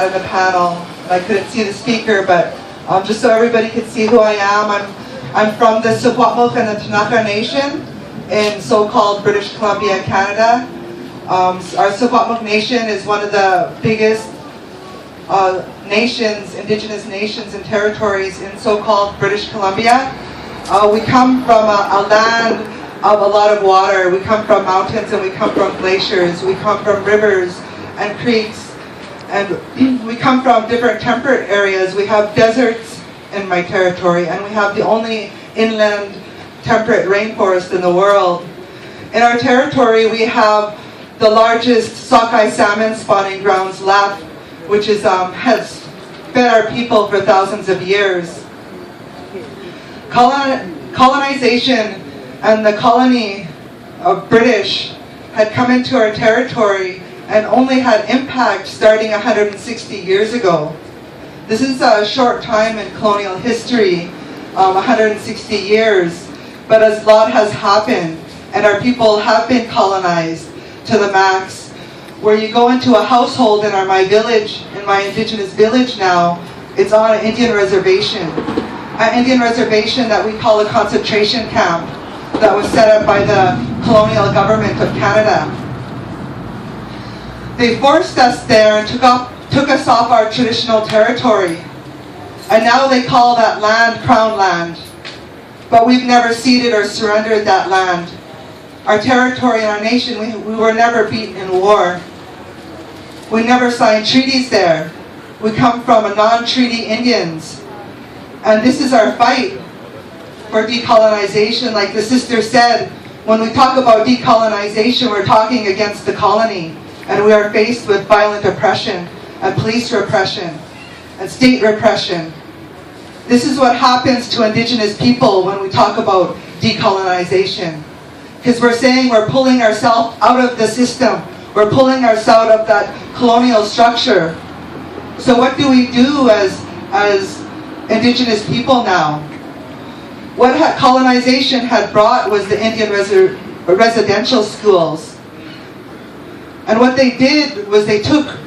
in the panel. And I couldn't see the speaker, but just so everybody could see who I am, I'm from the Secwepemc and the Kanahus Nation in so-called British Columbia, Canada. Our Secwepemc Nation is one of the biggest nations, Indigenous nations and territories in so-called British Columbia. We come from a land of a lot of water. We come from mountains and we come from glaciers. We come from rivers and creeks. And we come from different temperate areas. We have deserts in my territory, and we have the only inland temperate rainforest in the world. In our territory, we have the largest sockeye salmon spawning grounds left, which is, has fed our people for thousands of years. Colonization and the colony of British had come into our territory and only had impact starting 160 years ago. This is a short time in colonial history, 160 years, but a lot has happened, and our people have been colonized to the max. Where you go into a household in my village, in my Indigenous village now, it's on an Indian reservation. An Indian reservation that we call a concentration camp that was set up by the colonial government of Canada. They forced us there and took us off our traditional territory. And now they call that land Crown land. But we've never ceded or surrendered that land. Our territory and our nation, we were never beaten in war. We never signed treaties there. We come from a non-treaty Indians. And this is our fight for decolonization. Like the sister said, when we talk about decolonization, we're talking against the colony. And we are faced with violent oppression and police repression and state repression. This is what happens to Indigenous people when we talk about decolonization. Because we're saying we're pulling ourselves out of the system. We're pulling ourselves out of that colonial structure. So what do we do as Indigenous people now? What colonization had brought was the Indian residential schools. And what they did was they took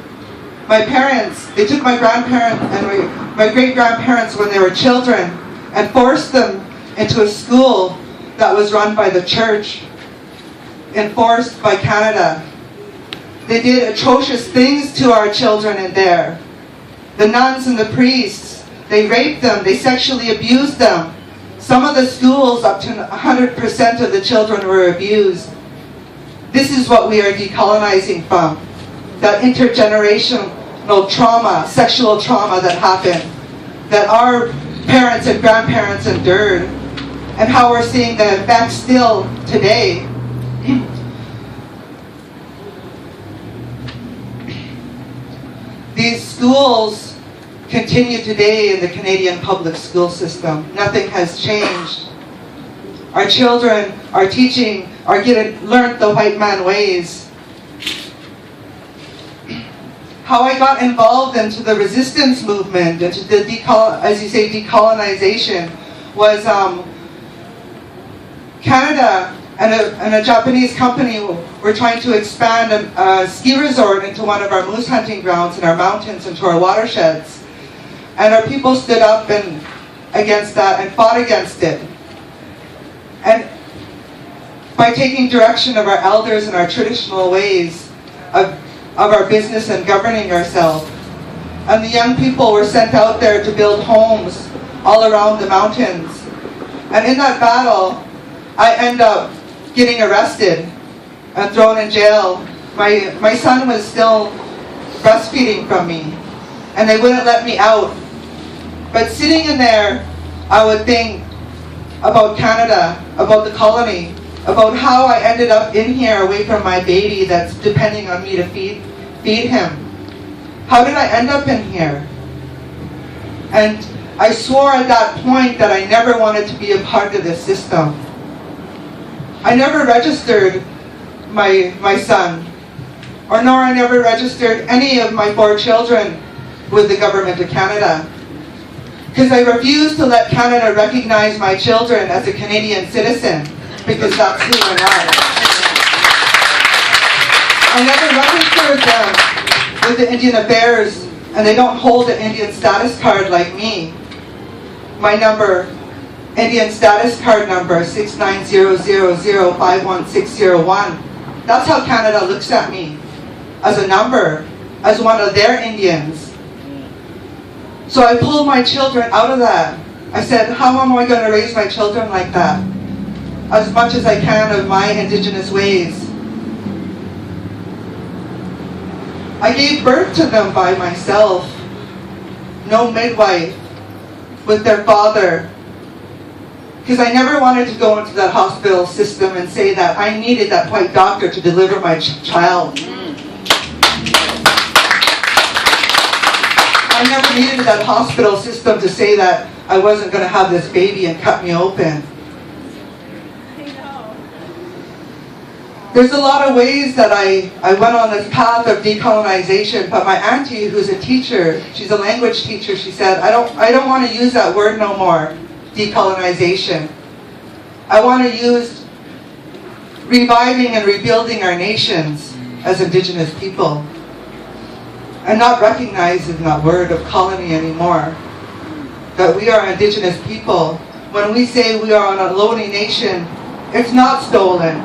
my parents, they took my grandparents and my great-grandparents when they were children and forced them into a school that was run by the church, enforced by Canada. They did atrocious things to our children in there. The nuns and the priests, they raped them, they sexually abused them. Some of the schools, up to 100% of the children were abused. This is what we are decolonizing from. That intergenerational trauma, sexual trauma that happened, that our parents and grandparents endured, and how we're seeing the effects still today. These schools continue today in the Canadian public school system. Nothing has changed. Our children are learned the white man ways. How I got involved into the resistance movement, into the decolonization, was Canada and a Japanese company were trying to expand a ski resort into one of our moose hunting grounds in our mountains, into our watersheds. And our people stood up against that and fought against it. And by taking direction of our elders and our traditional ways of our business and governing ourselves. And the young people were sent out there to build homes all around the mountains. And in that battle, I end up getting arrested and thrown in jail. My son was still breastfeeding from me, and they wouldn't let me out. But sitting in there, I would think about Canada, about the colony, about how I ended up in here away from my baby that's depending on me to feed him. How did I end up in here? And I swore at that point that I never wanted to be a part of this system. I never registered my son, nor I never registered any of my 4 children with the government of Canada. Because I refused to let Canada recognize my children as a Canadian citizen, because that's who we're not. I never registered them with the Indian Affairs and they don't hold an Indian status card like me. My number, Indian status card number, 690005161. That's how Canada looks at me, as a number, as one of their Indians. So I pulled my children out of that. I said, how am I going to raise my children like that? As much as I can of my Indigenous ways. I gave birth to them by myself. No midwife, with their father. Because I never wanted to go into that hospital system and say that I needed that white doctor to deliver my child. I never needed that hospital system to say that I wasn't going to have this baby and cut me open. There's a lot of ways that I went on this path of decolonization, but my auntie, who's a teacher, she's a language teacher, she said, I don't want to use that word no more, decolonization. I want to use reviving and rebuilding our nations as Indigenous people. And not recognizing that word of colony anymore. That we are Indigenous people. When we say we are on a lonely nation, it's not stolen.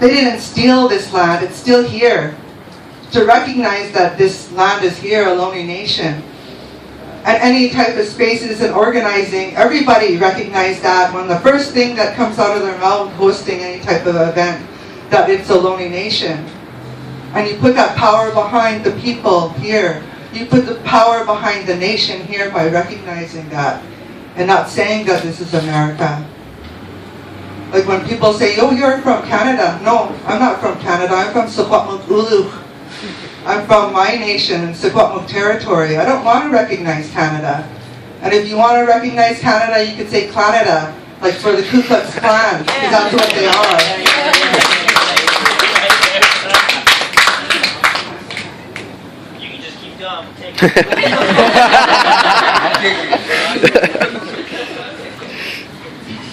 They didn't steal this land, it's still here. To recognize that this land is here, a lonely nation. And any type of spaces and organizing, everybody recognize that when the first thing that comes out of their mouth hosting any type of event, that it's a lonely nation. And you put that power behind the people here. You put the power behind the nation here by recognizing that. And not saying that this is America. Like when people say, oh, you're from Canada. No, I'm not from Canada. I'm from Secwepemc. I'm from my nation, Secwepemc territory. I don't want to recognize Canada. And if you want to recognize Canada, you could say Klanada, like for the Ku Klux Klan, because that's what they are.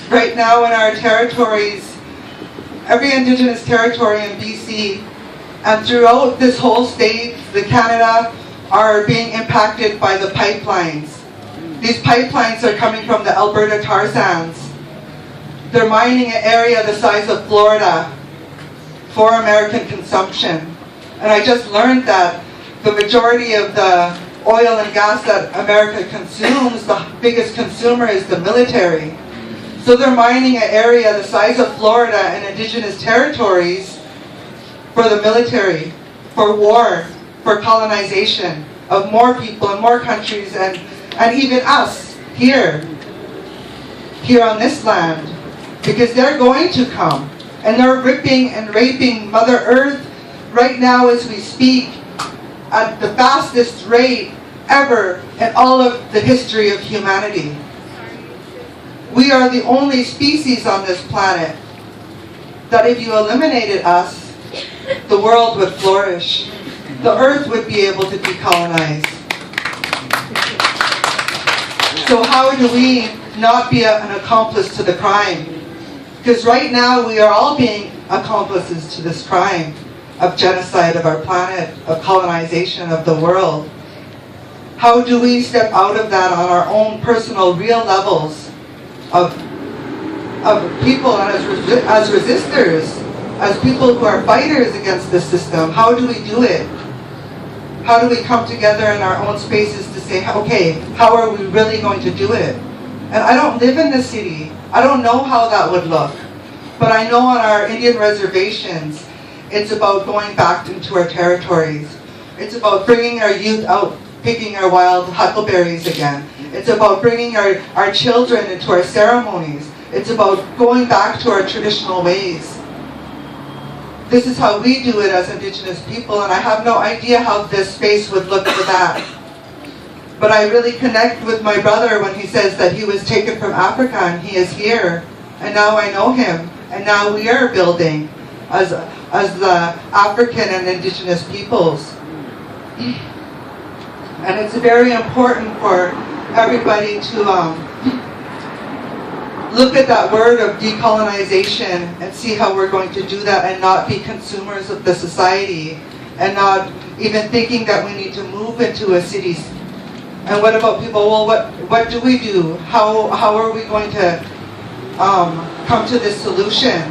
Right now in our territories, every Indigenous territory in BC and throughout this whole state, the Canada, are being impacted by the pipelines. These pipelines are coming from the Alberta tar sands. They're mining an area the size of Florida for American consumption. And I just learned that the majority of the oil and gas that America consumes, the biggest consumer is the military. So they're mining an area the size of Florida and Indigenous territories for the military, for war, for colonization of more people and more countries and even us here on this land. Because they're going to come and they're ripping and raping Mother Earth right now as we speak at the fastest rate ever in all of the history of humanity. We are the only species on this planet that if you eliminated us, the world would flourish. The earth would be able to decolonize. So how do we not be an accomplice to the crime? Because right now we are all being accomplices to this crime of genocide of our planet, of colonization of the world. How do we step out of that on our own personal, real levels of people and as resistors, as people who are fighters against the system? How do we do it? How do we come together in our own spaces to say, okay, how are we really going to do it? And I don't live in the city. I don't know how that would look. But I know on our Indian reservations, it's about going back into our territories. It's about bringing our youth out, picking our wild huckleberries again. It's about bringing our children into our ceremonies. It's about going back to our traditional ways. This is how we do it as Indigenous people, and I have no idea how this space would look for that. But I really connect with my brother when he says that he was taken from Africa and he is here. And now I know him. And now we are building as the African and Indigenous peoples. And it's very important for everybody to look at that word of decolonization and see how we're going to do that and not be consumers of the society and not even thinking that we need to move into a city. And what about people? Well, what do we do? How are we going to come to this solution?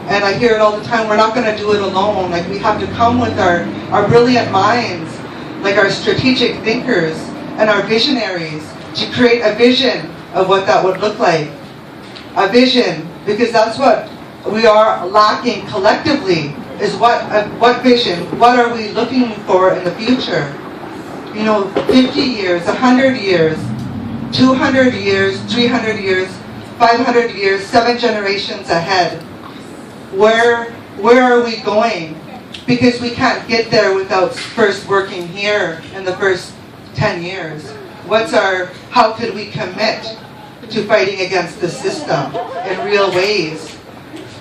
And I hear it all the time, we're not going to do it alone. Like, we have to come with our brilliant minds, like our strategic thinkers and our visionaries, to create a vision of what that would look like. A vision, because that's what we are lacking collectively, is what vision, what are we looking for in the future? You know, 50 years, 100 years, 200 years, 300 years, 500 years, 7 generations ahead. Where are we going? Because we can't get there without first working here in the first 10 years. How could we commit to fighting against the system in real ways?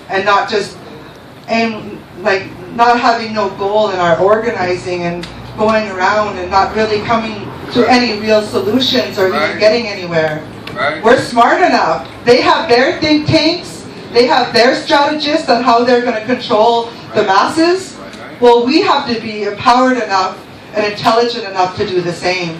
And not just not having no goal in our organizing and going around and not really coming to any real solutions or even getting anywhere. We're smart enough. They have their think tanks. They have their strategists on how they're going to control the masses. Well, we have to be empowered enough and intelligent enough to do the same.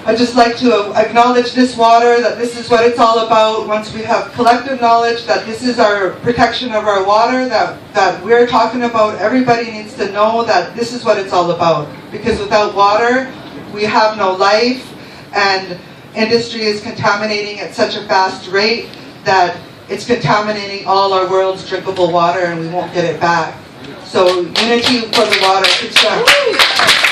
I'd just like to acknowledge this water, that this is what it's all about. Once we have collective knowledge that this is our protection of our water, that we're talking about, everybody needs to know that this is what it's all about. Because without water, we have no life, and industry is contaminating at such a fast rate that it's contaminating all our world's drinkable water, and we won't get it back. So unity for the water. Good stuff.